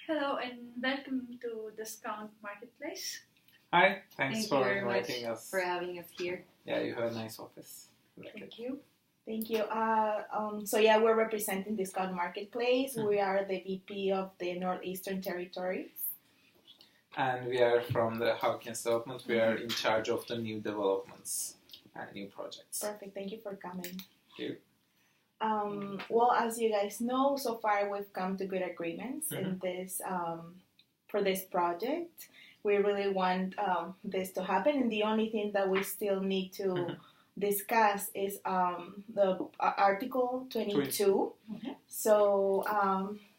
Hello and welcome to Discount Marketplace. Hi, thanks Thank for you very inviting much us. for having us here. Yeah, you have a nice office. Thank you. Thank you. We're representing Discount Marketplace. We are the VP of the Northeastern Territories. And we are from the Hawkins development. We are in charge of the new developments and new projects. Perfect. Thank you for coming. Thank you. As you guys know, so far we've come to good agreements in this for this project. We really want this to happen, and the only thing that we still need to discuss is the Article 22. So,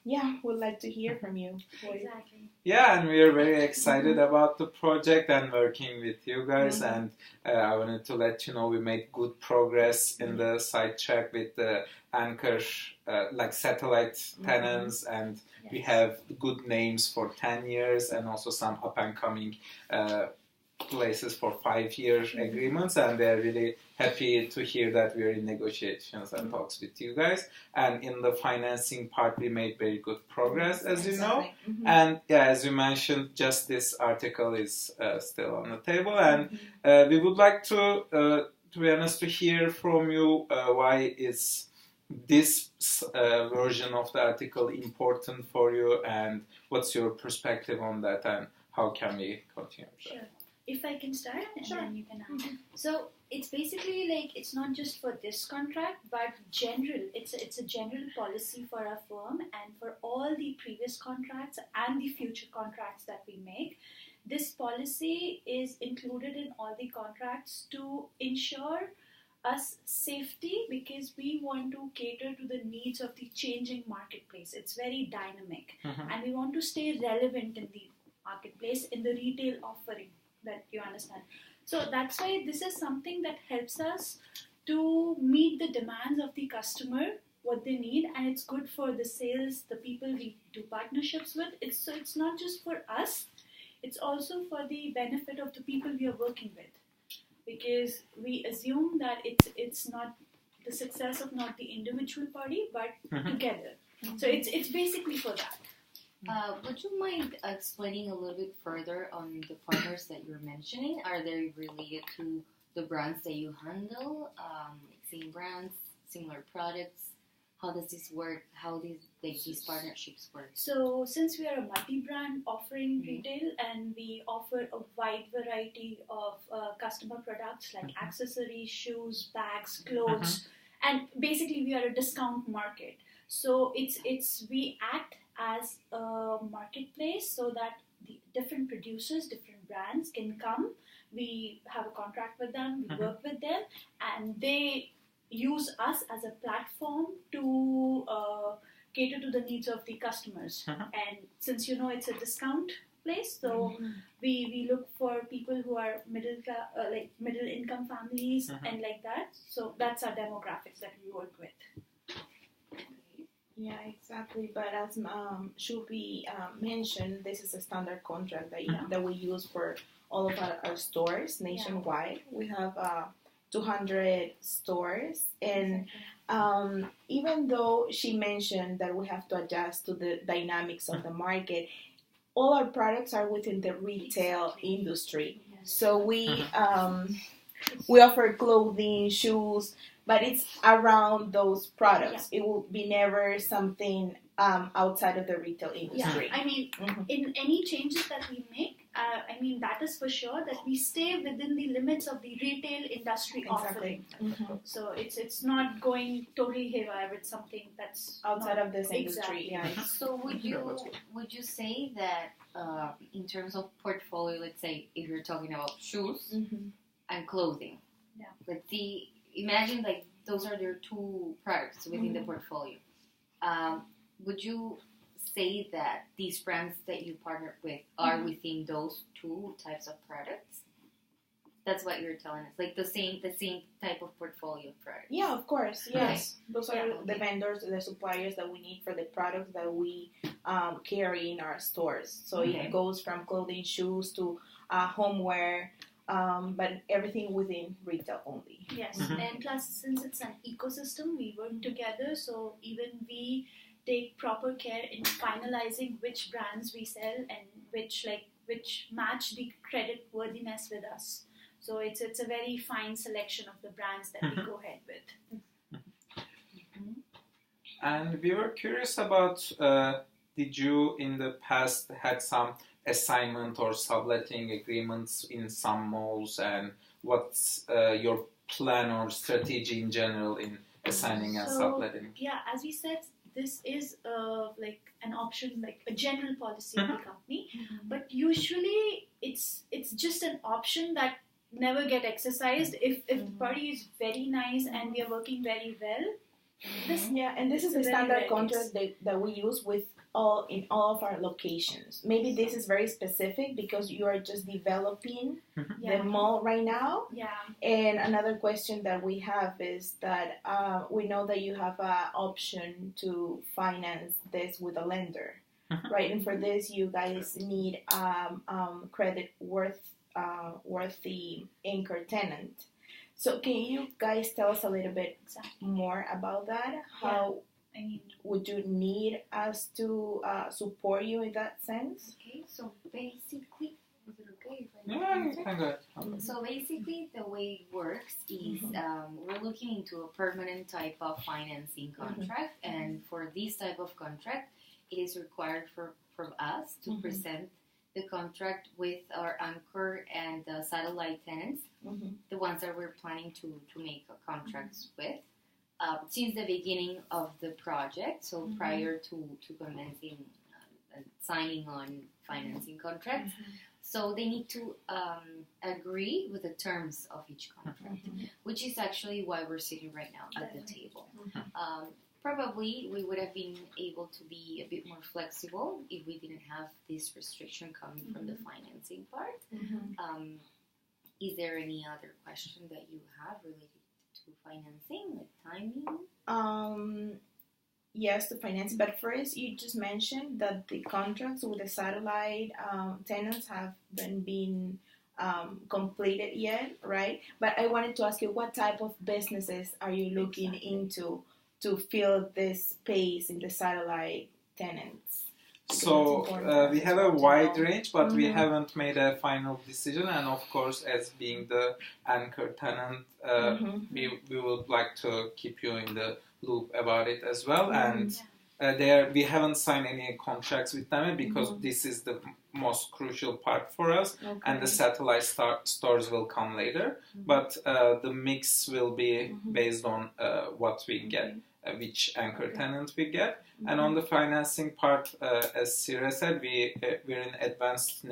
we'd like to hear from you. Exactly. Yeah, and we are very excited about the project and working with you guys. And I wanted to let you know we made good progress in the site check with the anchor, like satellite tenants, and we have good names for 10 years and also some up and coming places for 5-year agreements, and they're really happy to hear that we're in negotiations and talks with you guys. And in the financing part, we made very good progress, as you know. And yeah, as you mentioned, just this article is still on the table, and we would like to be honest, to hear from you why is this version of the article important for you, and what's your perspective on that, and how can we continue? Sure. If I can start, and then you can add. So it's basically like it's not just for this contract, but general. It's a general policy for our firm and for all the previous contracts and the future contracts that we make. This policy is included in all the contracts to ensure us safety, because we want to cater to the needs of the changing marketplace. It's very dynamic, and we want to stay relevant in the marketplace, in the retail offering, that you understand. So that's why this is something that helps us to meet the demands of the customer, what they need, and it's good for the sales, the people we do partnerships with. It's not just for us, it's also for the benefit of the people we are working with, because we assume that it's not the success of not the individual party, but together. So it's basically for that. Would you mind explaining a little bit further on the partners that you're mentioning? Are they related to the brands that you handle? Same brands, similar products? How does this work? How these partnerships work? So since we are a multi-brand offering retail, and we offer a wide variety of customer products like accessories, shoes, bags, clothes, and basically we are a discount market. So we act as a marketplace so that the different producers, different brands can come. We have a contract with them, we work with them, and they use us as a platform to cater to the needs of the customers. And since it's a discount place, so we look for people who are middle income families and like that. So that's our demographics that we work with. Yeah, exactly. But as Shubi mentioned, this is a standard contract that we use for all of our stores nationwide. We have 200 stores, and even though she mentioned that we have to adjust to the dynamics of the market, all our products are within the retail industry. So we offer clothing, shoes, but it's around those products. It will be never something outside of the retail industry. Yeah, I mean, in any changes that we make, that is for sure that we stay within the limits of the retail industry offering. So it's not going totally haywire with something that's outside of this industry. Yeah. So would you say that in terms of portfolio, let's say if you're talking about shoes and clothing, let's see, imagine like those are their two products within the portfolio. Would you say that these brands that you partner with are within those two types of products? That's what you're telling us, like the same type of portfolio of products. Yeah, of course. Yes, those are the vendors, the suppliers that we need for the products that we carry in our stores. So it goes from clothing, shoes to homeware. But everything within retail only. Yes, and plus since it's an ecosystem, we work together. So even we take proper care in finalizing which brands we sell and which match the credit worthiness with us. So it's a very fine selection of the brands that we go ahead with. And we were curious about, did you in the past had some assignment or subletting agreements in some malls, and what's your plan or strategy in general in assigning and subletting? Yeah, as we said, this is an option, like a general policy of the company, but usually it's just an option that never get exercised. If the party is very nice and we are working very well, and this is the standard contract that we use with in all of our locations. Maybe this is very specific because you are just developing the mall right now. Yeah. And another question that we have is that we know that you have an option to finance this with a lender, right? And for this, you guys need credit worthy anchor tenant. So can you guys tell us a little bit more about that? How would you need us to support you in that sense? Okay, so basically, is it okay if I So basically, the way it works is we're looking into a permanent type of financing contract, and for this type of contract, it is required from us to present the contract with our anchor and satellite tenants, the ones that we're planning to make contracts with since the beginning of the project, so prior to commencing and signing on financing contracts. So they need to agree with the terms of each contract, which is actually why we're sitting right now at the table. Probably we would have been able to be a bit more flexible if we didn't have this restriction coming from the financing part. Is there any other question that you have related to financing, like timing? Yes, to finance. But first, you just mentioned that the contracts with the satellite tenants haven't been completed yet, right? But I wanted to ask you, what type of businesses are you looking into to fill this space in the satellite tenants? So we have a wide range, but we haven't made a final decision. And of course, as being the anchor tenant, we would like to keep you in the loop about it as well. And we haven't signed any contracts with them because this is the most crucial part for us. And the satellite stores will come later. But the mix will be based on what we get. Which anchor tenant we get, and on the financing part, as Sira said, we're in advanced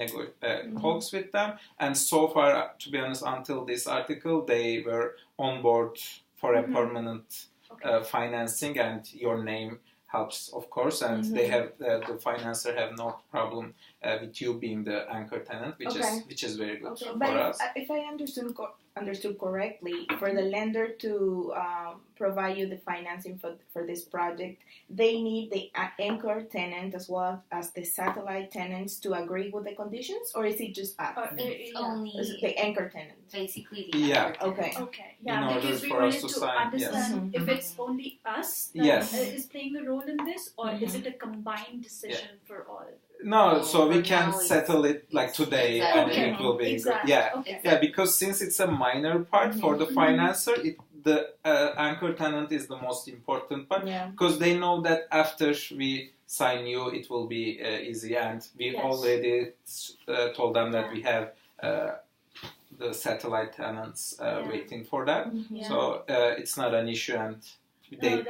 talks with them, and so far, to be honest, until this article, they were on board for a permanent financing, and your name helps, of course, and they have the financer have no problem with you being the anchor tenant, which is very good for us. If I understood correctly, for the lender to provide you the financing for this project, they need the anchor tenant as well as the satellite tenants to agree with the conditions, or is it just us? Only the anchor tenant. Basically, the anchor tenant. Okay. In order because we for us wanted to to sign, understand if it's only us that is playing a role in this, or is it a combined decision for all? No, so we can now settle it like today, and it will be good. Yeah, because since it's a minor part for the financer, the anchor tenant is the most important part because they know that after we sign you, it will be easy, and we already told them that we have the satellite tenants waiting for that, so it's not an issue, and they.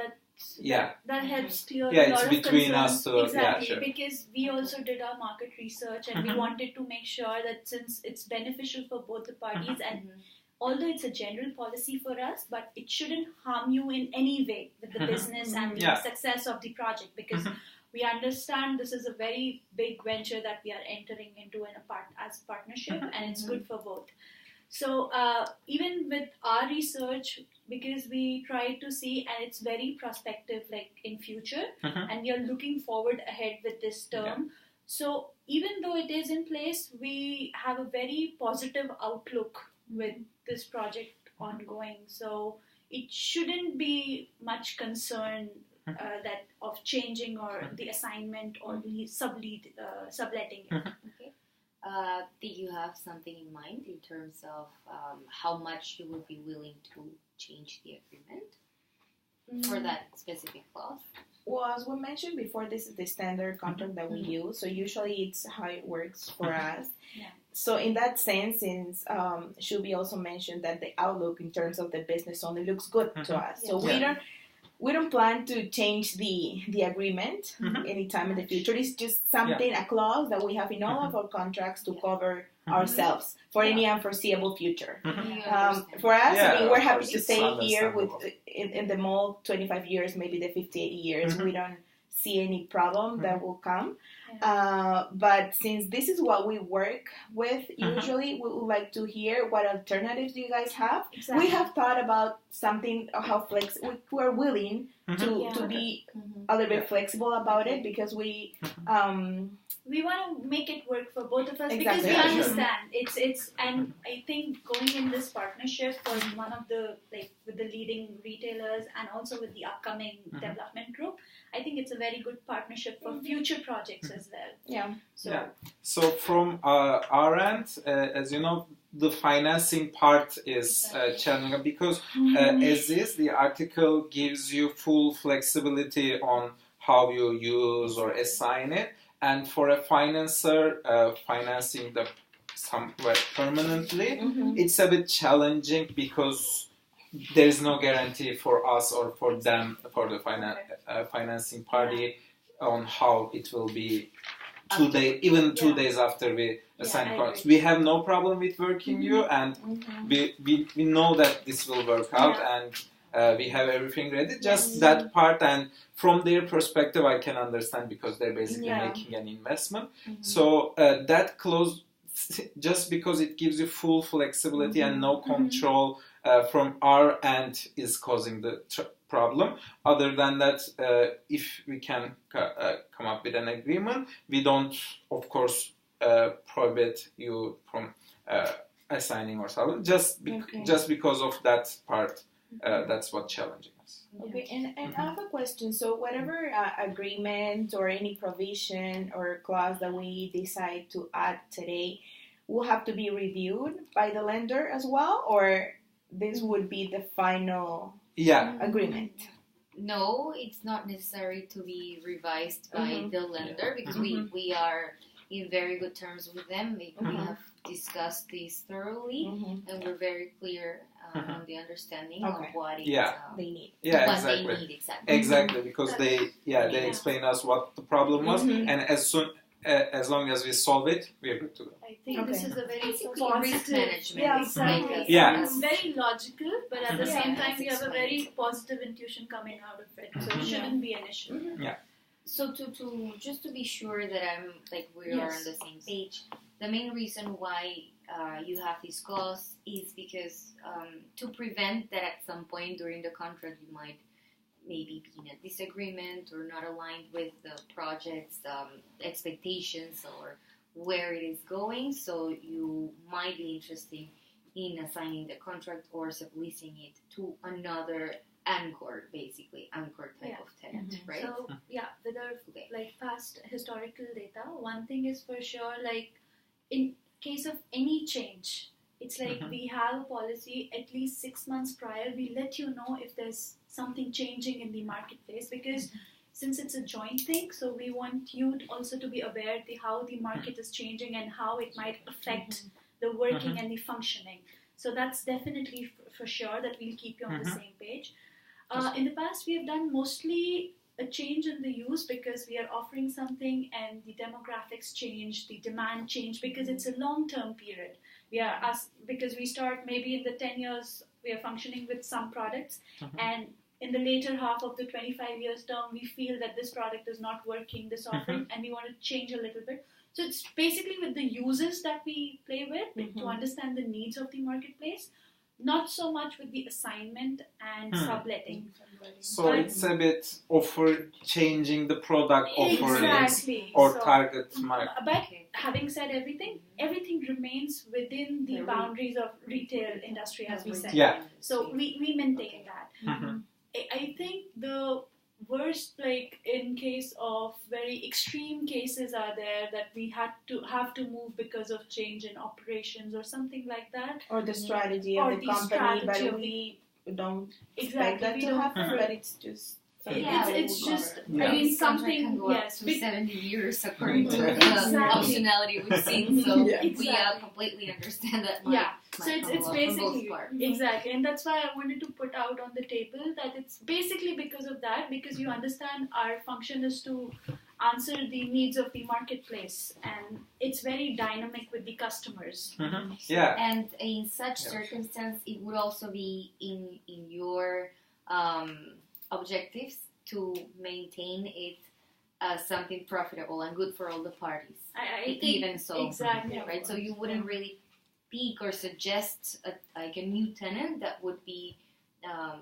That helps clear a it's lot of between concerns. us too. Exactly, because we also did our market research and we wanted to make sure that since it's beneficial for both the parties and although it's a general policy for us, but it shouldn't harm you in any way with the business and the success of the project, because we understand this is a very big venture that we are entering into as partnership, and it's good for both. So even with our research, because we try to see, and it's very prospective, like in future, and we are looking forward ahead with this term. So even though it is in place, we have a very positive outlook with this project ongoing. So it shouldn't be much concern that of changing or the assignment or the subletting it. Okay. Do you have something in mind in terms of how much you would be willing to change the agreement for that specific clause? Well, as we mentioned before, this is the standard contract that we use. So usually it's how it works for us. Yeah. So in that sense, since Shubi also mentioned that the outlook in terms of the business only looks good to us. So we don't plan to change the agreement anytime in the future. It's just something, a clause that we have in all of our contracts to cover ourselves for any unforeseeable future. For us, I mean, we're happy to stay here with in the mall 25 years, maybe the 58 years. We don't see any problem that will come. But since this is what we work with, usually we would like to hear what alternatives you guys have. Exactly. We have thought about something, how we're willing to be a little bit flexible about it because we want to make it work for both of us because Exactly. we understand it's and I think going in this partnership for one of the with the leading retailers and also with the upcoming development group, I think it's a very good partnership for future projects as well. So from our end, as you know, the financing part is challenging because as is, the article gives you full flexibility on how you use or assign it. And for a financer financing the somewhere permanently, it's a bit challenging because there is no guarantee for us or for them, for the financing party, on how it will be 2 days, even 2 days after we assign contracts. We have no problem with working you, and we know that this will work out, and we have everything ready. Just that part, and from their perspective, I can understand because they're basically making an investment. So that clause, just because it gives you full flexibility and no control from our end, is causing the problem. Other than that, if we can come up with an agreement, we don't, of course, prohibit you from assigning or something. Just because of that part. That's what's challenging us. Okay, and I have a question. So whatever agreement or any provision or clause that we decide to add today will have to be reviewed by the lender as well, or this would be the final agreement? No, it's not necessary to be revised by the lender because we are in very good terms with them. We have discussed this thoroughly, and we're very clear on the understanding of what they need. Exactly. They need exactly, because they explain us what the problem was, and as long as we solve it, we are good to go. I think this is a very risk management. It's very logical, but at the same time, we have a very positive intuition coming out of it, so it shouldn't be an issue. So to just to be sure that we are on the same page, the main reason why you have this clause is because to prevent that at some point during the contract you might maybe be in a disagreement or not aligned with the project's expectations or where it is going, so you might be interested in assigning the contract or subleasing it to another anchor type of tenant, right? So with our past historical data, one thing is for sure, in case of any change, it's we have a policy at least 6 months prior. We let you know if there's something changing in the marketplace because since it's a joint thing, so we want you also to be aware how the market is changing and how it might affect the working and the functioning. So that's definitely for sure that we'll keep you on the same page. In the past, we have done mostly a change in the use because we are offering something and the demographics change, the demand change because it's a long-term period. Because we start maybe in the 10 years, we are functioning with some products and in the later half of the 25 years term, we feel that this product is not working, this offering, and we want to change a little bit. So it's basically with the users that we play with to understand the needs of the marketplace. Not so much with the assignment and subletting. So it's a bit changing the product offerings or target market. But having said everything remains within the boundaries of retail industry, as we said. So we maintain that. I think worst, like in case of very extreme cases are there that we have to move because of change in operations or something like that, or the strategy or of the the company, strategy but of we don't exactly expect that we to don't happen, but it's just something it's we'll just cover. I mean This contract something can go up yes to 70 years according to the Exactly. optionality we've seen. So Yeah. we Exactly. completely understand that. Yeah. Might So come it's along from basically both parts. exactly, and that's why I wanted to put out on the table that it's basically because of that, because you understand our function is to answer the needs of the marketplace, and it's very dynamic with the customers. Yeah. And in such circumstance, it would also be in your objectives to maintain it as something profitable and good for all the parties. I think Even so, exactly right? So you wouldn't really pick or suggest a new tenant that would be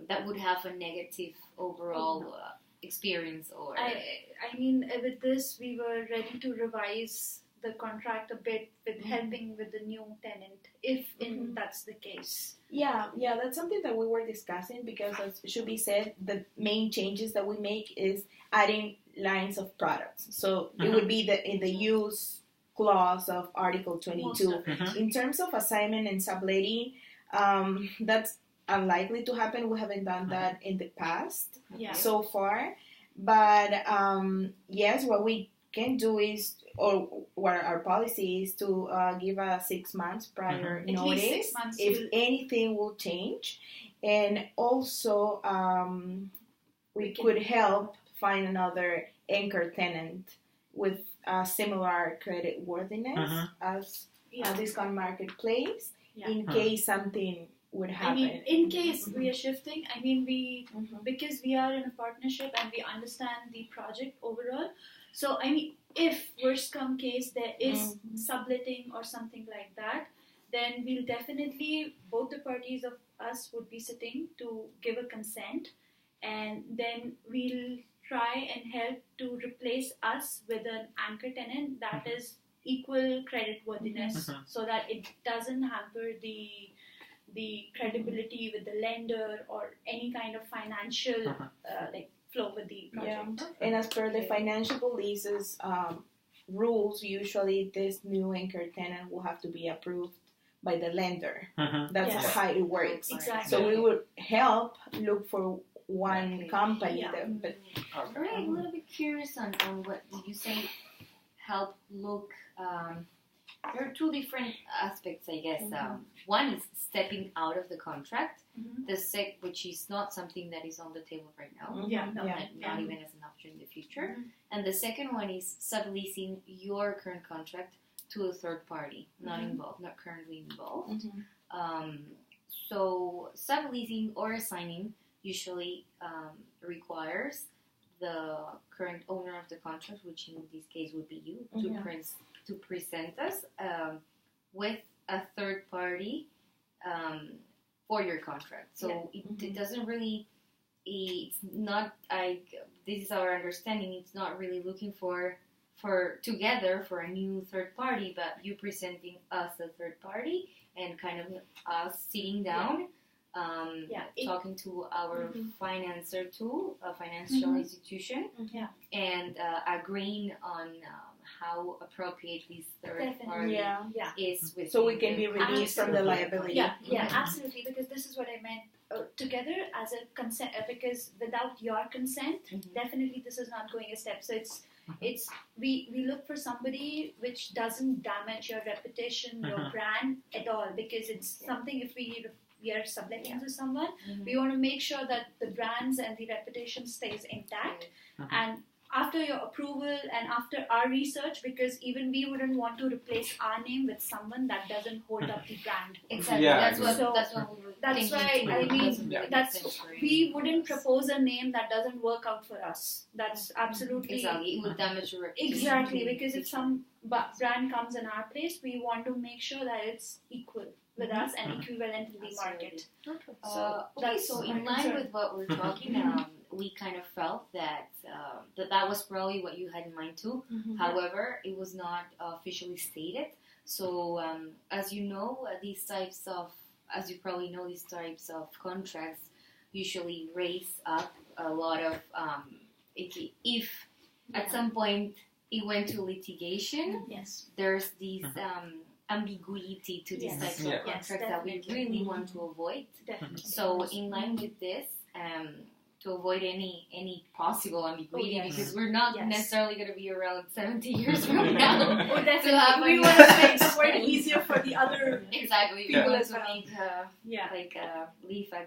that would have a negative overall experience. Or I mean, with this, we were ready to revise the contract a bit with helping with the new tenant, if that's the case. Yeah, that's something that we were discussing, because as should be said, the main changes that we make is adding lines of products. So it would be in the use clause of Article 22. In terms of assignment and subletting, that's unlikely to happen. We haven't done that in the past so far. But yes, what we can do is, or what our policy is, to give a 6 months prior At notice least 6 months if anything will change. And also we could help find another anchor tenant with similar credit worthiness as Discount Marketplace in case something would happen. I mean, in case we are shifting, I mean, because we are in a partnership and we understand the project overall. So, I mean, if worst come case there is subletting or something like that, then we'll definitely, both the parties of us would be sitting to give a consent, and then we'll try and help to replace us with an anchor tenant that is equal credit worthiness, so that it doesn't hamper the credibility with the lender or any kind of financial like flow with the project. And as per the financial leases rules, usually this new anchor tenant will have to be approved by the lender. That's how it works. Exactly. So we would help look for one company. But Right, I'm a little bit curious on what you say. Help look. There are two different aspects, I guess. One is stepping out of the contract. The which is not something that is on the table right now. Not even as an option in the future. And the second one is subleasing your current contract to a third party, not currently involved. So subleasing or assigning usually requires the current owner of the contract, which in this case would be you, to present us with a third party for your contract. So it doesn't really, it's not, this is our understanding, it's not really looking for together for a new third party, but you presenting us a third party and kind of us sitting down, talking to our financer too, a financial institution, and agreeing on how appropriate this third party is with. So we can be released from the liability. Yeah, absolutely, because this is what I meant. Together as a consent, because without your consent, definitely this is not going a step. So it's we look for somebody which doesn't damage your reputation, your brand at all, because it's something, if we are subletting to someone, we want to make sure that the brands and the reputation stays intact. And after your approval and after our research, because even we wouldn't want to replace our name with someone that doesn't hold up the brand. Exactly. Yeah. That's what we were That's thinking why too, I because mean of that's we wouldn't propose a name that doesn't work out for us. That's absolutely exactly. It would damage your reputation. Exactly, because if some brand comes in our place, we want to make sure that it's equal with us and equivalent to the market. So in line with what we're talking, we kind of felt that that was probably what you had in mind too. However, it was not officially stated. So as you know, these types of contracts usually raise up a lot of if at some point it went to litigation, yes, there's this ambiguity to this type of contracts that we really want to avoid. Definitely. So in line with this, to avoid any possible ambiguity, because we're not necessarily going to be around 70 years from now. We want to make the word easier for the other exactly. people We as want well. to make leave a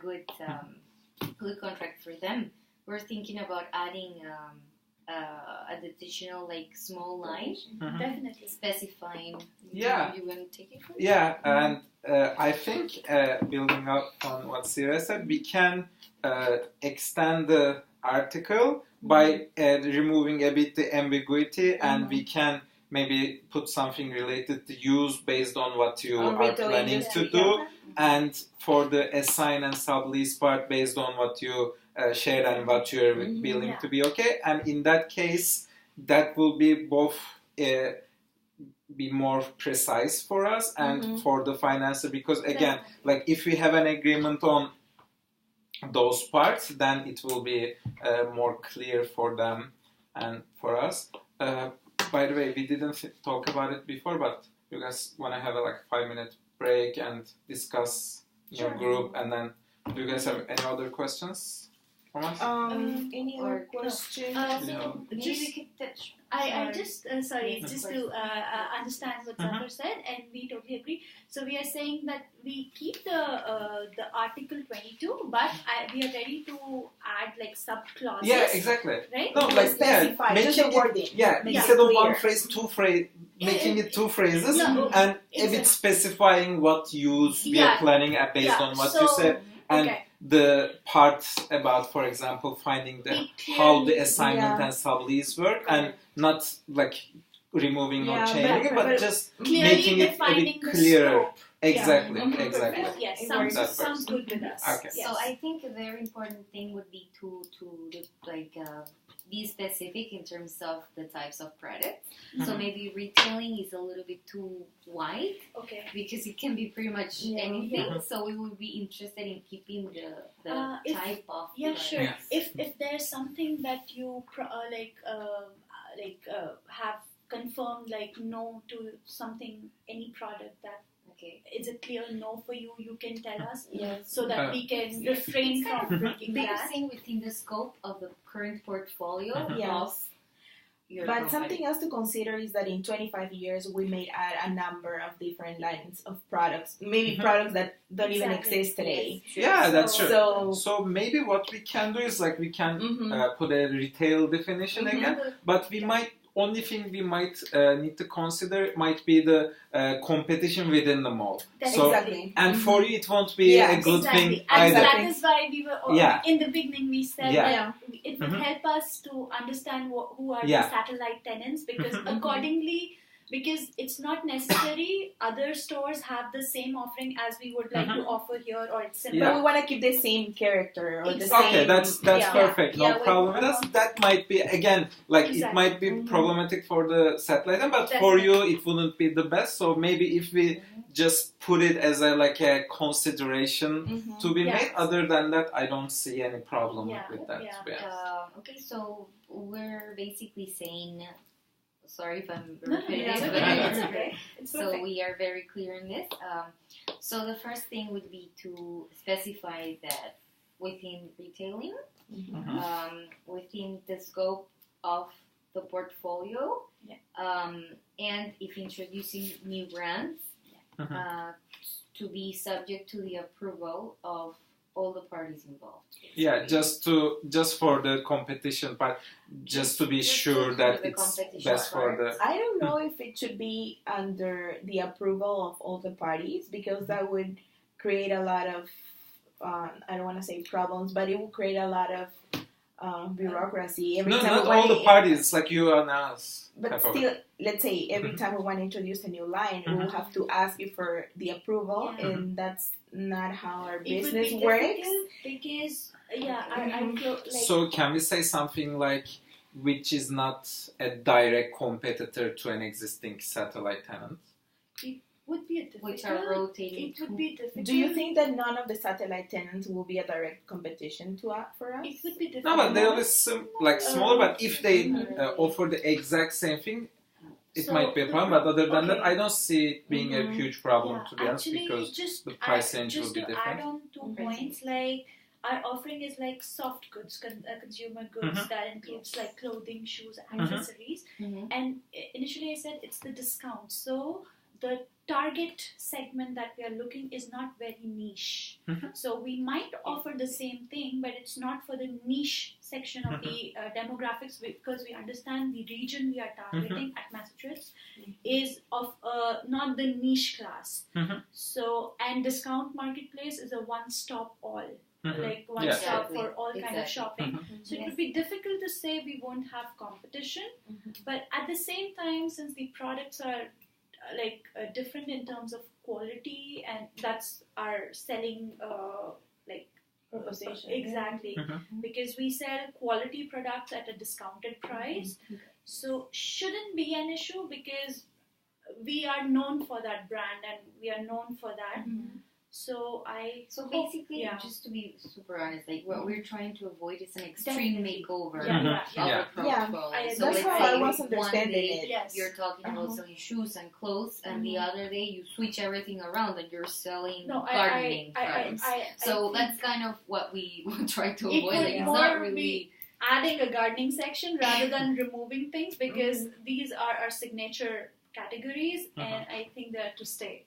good contract for them. We're thinking about adding an additional small line, Definitely specifying. Yeah. You want to take it? Yeah, and I think building up on what Sierra said, we can extend the article by removing a bit the ambiguity, and we can maybe put something related to use based on what you are planning to do, and for the assign and sublease part based on what you shared and what you're willing to be okay. And in that case, that will be both be more precise for us and for the financer, because again, like if we have an agreement on those parts, then it will be more clear for them and for us. By the way, we didn't talk about it before, but you guys want to have a 5-minute break and discuss your group, and then do you guys have any other questions from us? Any other questions? So Maybe we could touch. I just just to understand what Zafar said, and we totally agree. So we are saying that we keep the Article 22, but we are ready to add sub clauses. Yeah, exactly. Right? No, specify, just the wording. Instead of one phrase, two phrase, making it two phrases, and a bit specifying what use we are planning based on what you said, and the part about, for example, finding how the assignment and sublease work, and not removing or changing it, but just making it a bit clearer. Exactly, exactly. Yes, sounds good with us. Okay. So I think a very important thing would be to be specific in terms of the types of products. So maybe retailing is a little bit too wide, because it can be pretty much anything. So we would be interested in keeping the type of sure. If there's something that you have confirmed, no to something, any product that is a clear no for you, you can tell us, so that we can refrain from breaking that. Thing within the scope of the current portfolio of your But company. something else to consider is that in 25 years we may add a number of different lines of products, maybe products that don't even exist today. Yeah, that's true. So maybe what we can do is we can put a retail definition again, but we might. Only thing we might need to consider might be the competition within the mall. And for you, it won't be a good thing and either. that is why we were in the beginning we said that it would help us to understand who are the satellite tenants, because accordingly, because it's not necessary other stores have the same offering as we would like to offer here, or it's similar. But we want to keep the same character or the same. Okay, that's perfect. No problem with us. That might be again it might be problematic for the satellite, but for you it wouldn't be the best. So maybe if we just put it as a consideration to be made. Other than that, I don't see any problem with that. Okay, so we're basically saying. Sorry if I'm repetitive, but it's okay. It's perfect. So we are very clear in this. So the first thing would be to specify that within retailing, within the scope of the portfolio, and if introducing new brands, to be subject to the approval of all the parties involved. Yeah, just for the competition part, just to be sure that it's best for the. I don't know if it should be under the approval of all the parties, because that would create a lot of I don't want to say problems, but it will create a lot of bureaucracy. Not all the parties, like you and us. But still, let's say every time we want to introduce a new line, we will have to ask you for the approval, and that's not how our business works. Because I feel So can we say something which is not a direct competitor to an existing satellite tenant? would be difficult. Which are rotating. It would be difficult. Do you think that none of the satellite tenants will be a direct competition for us? It would be difficult. No, but they'll be smaller. But if they offer the exact same thing, it might be a problem. But other than that, I don't see it being a huge problem, to be honest, because the price range will be different. Just to add on 2 points, like our offering is like soft goods, consumer goods that includes like clothing, shoes, accessories. And initially I said it's the discount. So the target segment that we are looking is not very niche. So we might offer the same thing, but it's not for the niche section of the demographics, because we understand the region we are targeting at Massachusetts is of not the niche class. So, and discount marketplace is a one-stop all. Like one stop for all kind of shopping. So it would be difficult to say we won't have competition, but at the same time, since the products are like different in terms of quality, and that's our selling proposition. Exactly, because we sell quality products at a discounted price, so shouldn't be an issue because we are known for that brand and we are known for that. So basically, just to be super honest, like what we're trying to avoid is an extreme makeover of the portfolio. So that's how I was understanding it. You're talking about selling shoes and clothes, and the other day you switch everything around and you're selling gardening products. So that's kind of what we try to avoid. Like, it's not really adding a gardening section rather than removing things, because these are our signature categories, and I think they're to stay.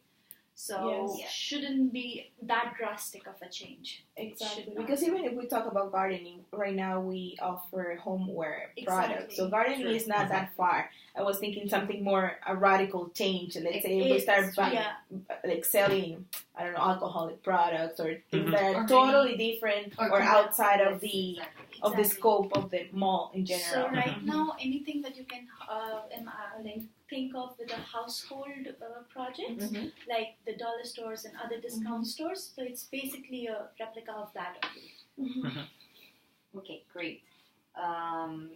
So shouldn't be that drastic of a change. Exactly. Because even if we talk about gardening, right now we offer homeware products. So gardening is not that far. I was thinking something more a radical change. Let's say we start like selling, I don't know, alcoholic products or things that are totally different or outside of the of the scope of the mall in general. So right now, anything that you can think of with a household project, like the dollar stores and other discount stores. So it's basically a replica of that. Okay, great.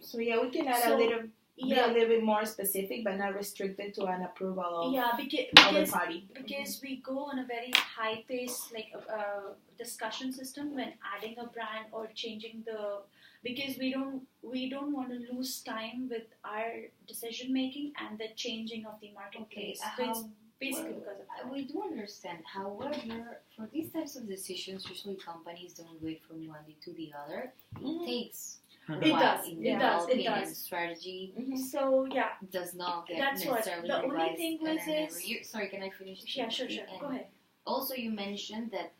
So yeah, we can add a little bit more specific, but not restricted to an approval of other party. Because we go on a very high pace, like discussion system when adding a brand or changing the. Because we don't want to lose time with our decision making and the changing of the marketplace. So it's basically because of that. We do understand. However, for these types of decisions, usually companies don't wait from one day to the other. It takes It does. Strategy. So does not get that's necessarily what the revised only thing was every year. Sorry, can I finish? Yeah, sure. Go ahead. Also, you mentioned that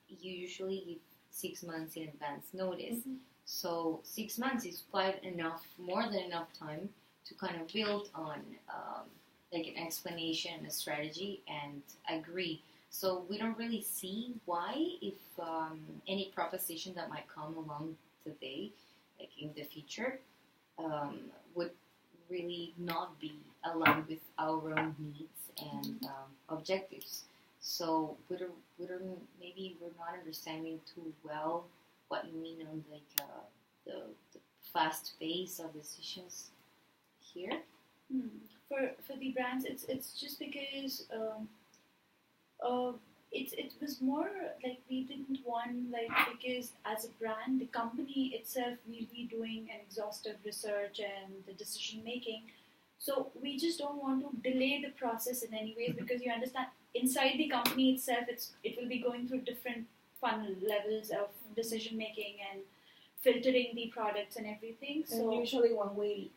you usually give 6 months in advance notice. So 6 months is quite enough, more than enough time to kind of build on like an explanation, a strategy, and agree. So we don't really see why, if any proposition that might come along today, like in the future, would really not be aligned with our own needs and objectives. So maybe we're not understanding too well what you mean on like the fast pace of decisions here. For the brands, it's just because it was more like we didn't want, like, because as a brand, the company itself will be doing an exhaustive research and the decision making. So we just don't want to delay the process in any ways, because you understand inside the company itself, it will be going through different funnel levels of decision making and filtering the products and everything. So and usually when we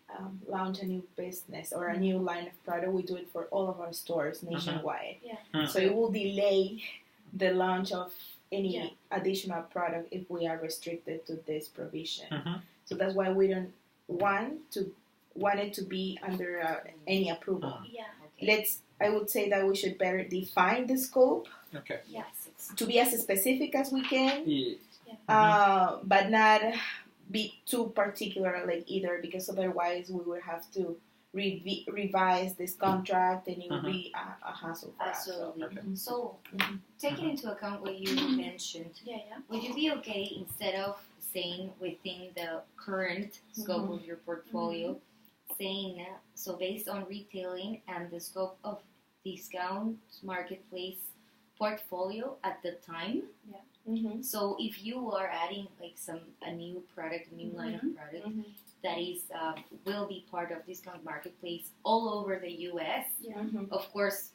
launch a new business or a new line of product, we do it for all of our stores nationwide. So it will delay the launch of any additional product if we are restricted to this provision. So that's why we don't want it to be under any approval. I would say that we should better define the scope. To be as specific as we can. But not be too particular, like, either, because otherwise we would have to revise this contract and it would be a hassle for us. So taking into account what you mentioned, would you be okay, instead of saying within the current scope of your portfolio, saying so based on retailing and the scope of discount marketplace portfolio at the time. So if you are adding like a new product, a new line of product that is will be part of discount marketplace all over the U.S. Of course,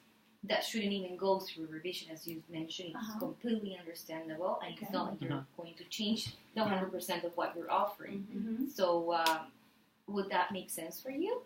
that shouldn't even go through revision, as you mentioned. It's completely understandable, and it's not like you're going to change the 100% of what you're offering. So would that make sense for you?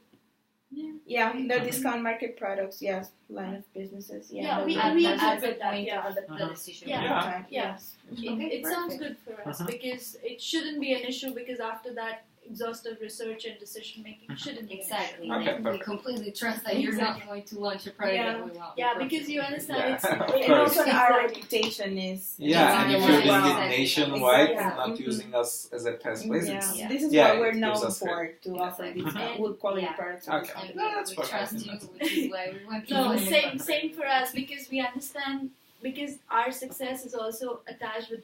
Yeah, the discount market products, yes, line of businesses. We at agree the point of the decision. It sounds good for us because it shouldn't be an issue because after that, exhaustive research and decision making shouldn't be exactly. an issue. Okay, We completely trust that you're not going to launch a product that we want. Because you understand it's and also our reputation is and if you're doing it nationwide, Exactly. not using us as a test place, it's This is what we're known for, to offer these good quality products. Okay. And That's we perfect. trust you, which is why we want to. No, same for us because we understand because our success is also attached with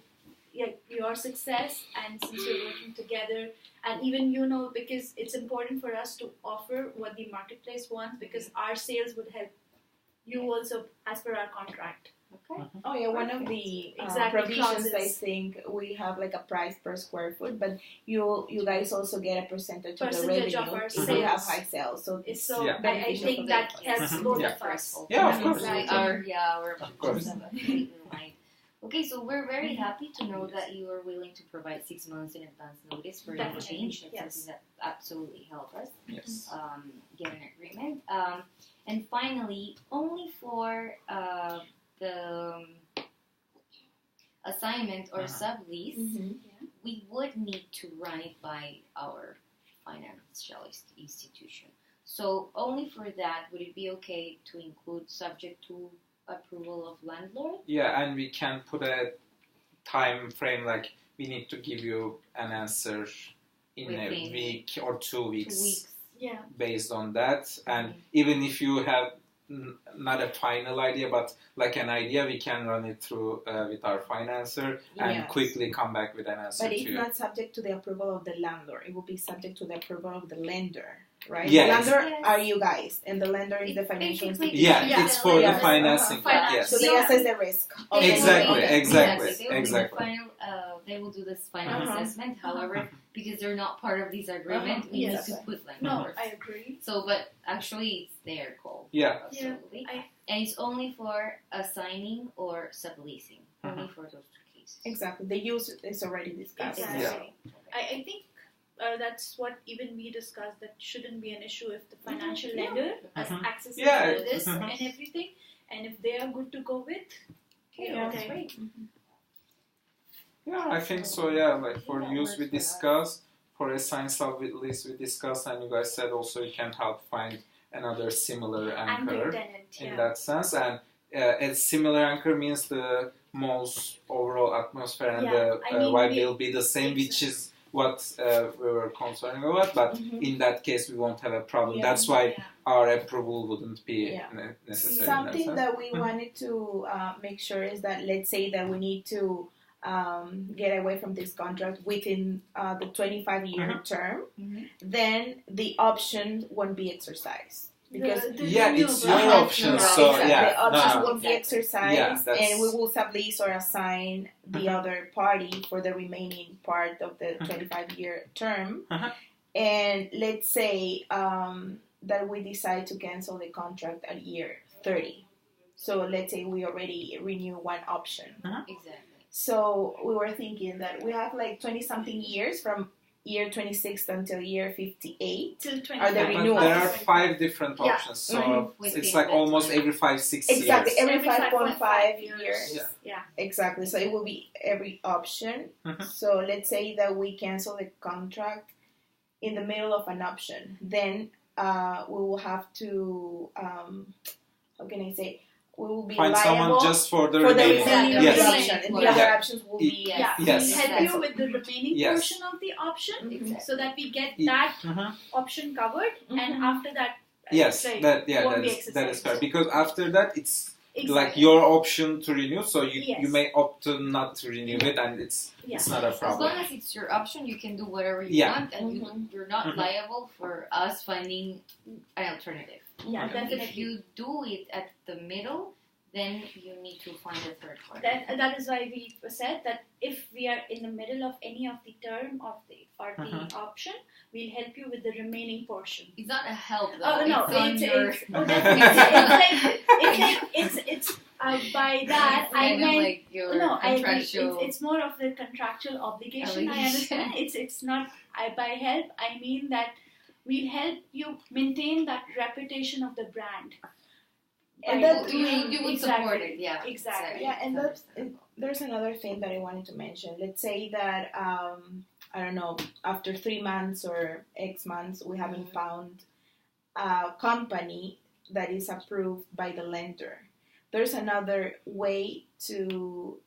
your success, and since we're working together, and even because it's important for us to offer what the marketplace wants because our sales would help you also as per our contract. Okay. Oh yeah, one of the provisions clauses. I think we have like a price per square foot, but you guys also get a percentage of the revenue of our if we have sales. high sales. So It's so Yeah. I beneficial think for that them. helps both of us. Yeah, of course. Our Of course. completely aligned. Okay, so we're very happy to know that you are willing to provide 6 months in advance notice for your Definitely, change. That's yes. something that absolutely helped us Yes. get an agreement. And finally, only for the assignment or sublease, we would need to run it by our financial institution. So only for that, would it be okay to include subject to approval of landlord? Yeah, and we can put a time frame like we need to give you an answer in a Within week or 2 weeks. 2 weeks. Yeah. Based on that, and even if you have not a final idea but like an idea, we can run it through with our financer and quickly come back with an answer. But to it's you. not subject to the approval of the landlord. It will be subject to the approval of the lender, right? Yeah, the lender yes. are you guys, and the lender is the financial Basically, institution. Yeah, it's for the Yes. financing part. Yes. So they assess the risk. of the Exactly, loan. exactly, They will do the exactly. final, they will do this final assessment. However, because they're not part of this agreement, we need Yes. to put them. No, I agree. So, but actually, it's their call. Yeah. Absolutely. And it's only for assigning or subleasing. Only for those 2 cases. Exactly. The use is already discussed. Exactly. I think that's what even we discussed, that shouldn't be an issue if the financial lender has access to this and everything, and if they are good to go with. That's great. Yeah, I think so. Yeah, like for use we discussed, for assigned sublease we discussed, and you guys said also you can help find another similar anchor tenant, in that sense, and a similar anchor means the mall's overall atmosphere and the vibe will be the same, which is what we were concerning about, but in that case we won't have a problem. That's why our approval wouldn't be necessary. Something that we wanted to make sure is that, let's say that we need to get away from this contract within the 25-year term, then the option won't be exercised. Because it's your option, so the options won't be exercised, Yeah, and we will sublease or assign the other party for the remaining part of the 25-year term. And let's say that we decide to cancel the contract at year 30. So let's say we already renew one option. Exactly. So we were thinking that we have like 20-something years from year 26 until year 58 till 25. are the renewals. There are 5 different options, so it's like almost every 5-6 years. Exactly, every 5.5 years. Yeah. Exactly, so it will be every option. So let's say that we cancel the contract in the middle of an option. Then we will have to, how can I say, we will be find liable someone just for the remaining remaining. of the Yes. option. And the other options will be Yes. We'll help you with the remaining portion of the option so that we get that option covered, and after that, Yes, like, that is correct. Because after that, it's like your option to renew, so you may opt to not to renew it, and it's not a As problem. long as it's your option, you can do whatever you want, and you're not liable for us finding an alternative. Yeah, Okay. definitely. If you do it at the middle, then you need to find a third party. That is why we said that if we are in the middle of any of the term of the option, we'll help you with the remaining portion. It's not a help though. Oh no, it's by that I meant like your contractual. it's more of the contractual obligation. I understand. It's not by help. I mean that we'll help you maintain that reputation of the brand. And that you would support it, yeah. Exactly. Yeah, and there's another thing that I wanted to mention. Let's say that I don't know, after 3 months or X months, we haven't found a company that is approved by the lender. There's another way to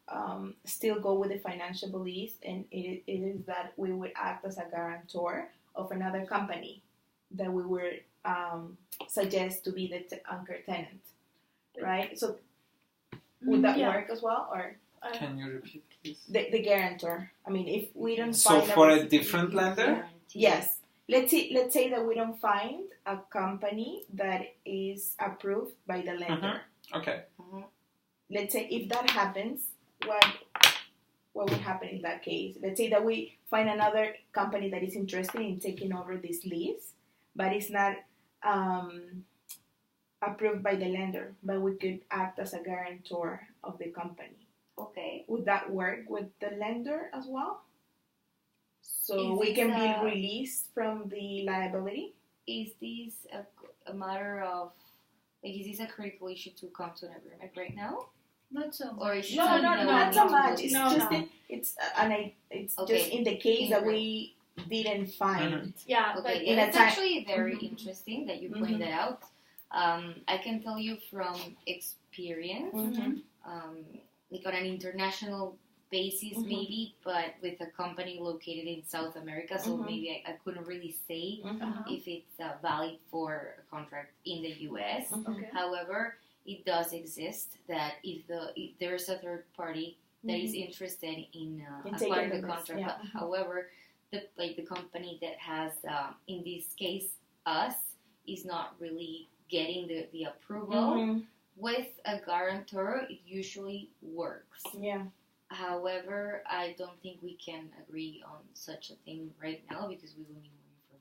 still go with the financial release, and it is that we would act as a guarantor of another company that we would suggest to be the anchor tenant. Right? So would that work as well, or Can you repeat, please? the guarantor? I mean, if we don't So find for a different lender? yes. Let's say that we don't find a company that is approved by the lender. Okay. Let's say if that happens, what would happen in that case? Let's say that we find another company that is interested in taking over this lease, but it's not approved by the lender, but we could act as a guarantor of the company. Okay. Would that work with the lender as well? So Is we it, can be released from the liability? Is this a matter of, like, is this a critical issue to come to an agreement right now? Not so much. Or is it No, something that not we so need to much. do? It's No, just no. it's Okay. just in the case that we didn't find. Yeah, Okay, but yeah, it's time- actually very interesting that you point that out. I can tell you from experience, like on an international basis maybe, but with a company located in South America, so maybe I couldn't really say if it's valid for a contract in the US. okay. However, it does exist that if there's a third party that is interested in acquiring the contract, but however, the company that has, in this case, us, is not really getting the approval. With a guarantor, it usually works. Yeah. However, I don't think we can agree on such a thing right now because we will need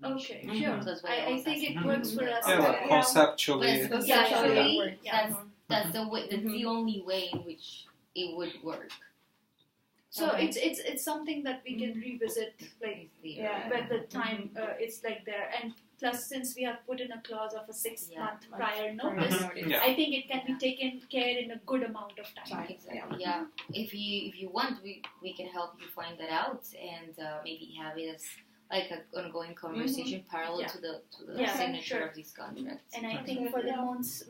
more information. Okay, sure. So that's why I was think asking. it works for us. Yeah, like conceptually. But Yeah, conceptually, yeah. that's the way. That's the only way in which it would work. So it's something that we can revisit like when the time it's like there, and plus since we have put in a clause of a 6-month prior notice, I think it can be taken care in a good amount of time. Exactly. Yeah. If you want, we can help you find that out and maybe have it as like an ongoing conversation parallel to the signature of these contracts. And I think for the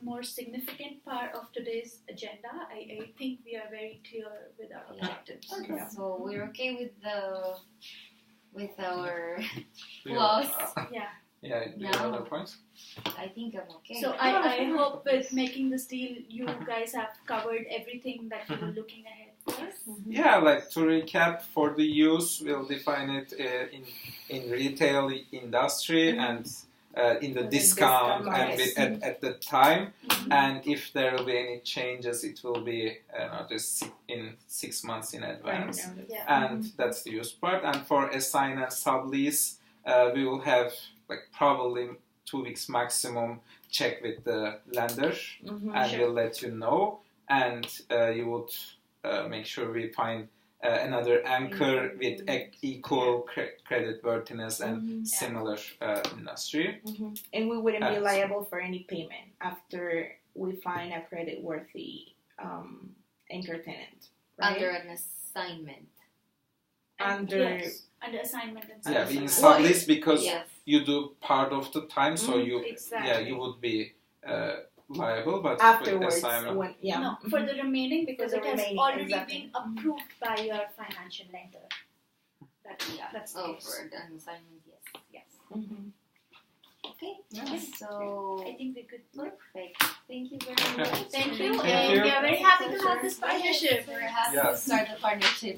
more significant part of today's agenda, I think we are very clear with our objectives. Okay. So we're okay with our flaws. Yeah, do you have other points? I think I'm okay. So I hope with making this deal, you guys have covered everything that you were looking ahead for. Yeah, like to recap, for the use, we'll define it in retail industry and in the discount and at the time. And if there will be any changes, it will be noticed in 6 months in advance. And that's the use part. And for assign and sublease, we will have like probably 2 weeks maximum check with the lender, and we'll let you know. And you would make sure we find another anchor with equal credit worthiness and similar industry. And we wouldn't be liable for any payment after we find a credit worthy anchor tenant. Right? Under an assignment. Under assignment and sublease. Yeah, being sublease because you do part of the time, so you you would be liable, but afterwards, no, for the remaining because it has already been approved by your financial lender. That's for an assignment, yes. Okay, so I think we could. Perfect. Thank you very much. Thank you, and we are very happy to have this partnership. We're happy to start the partnership.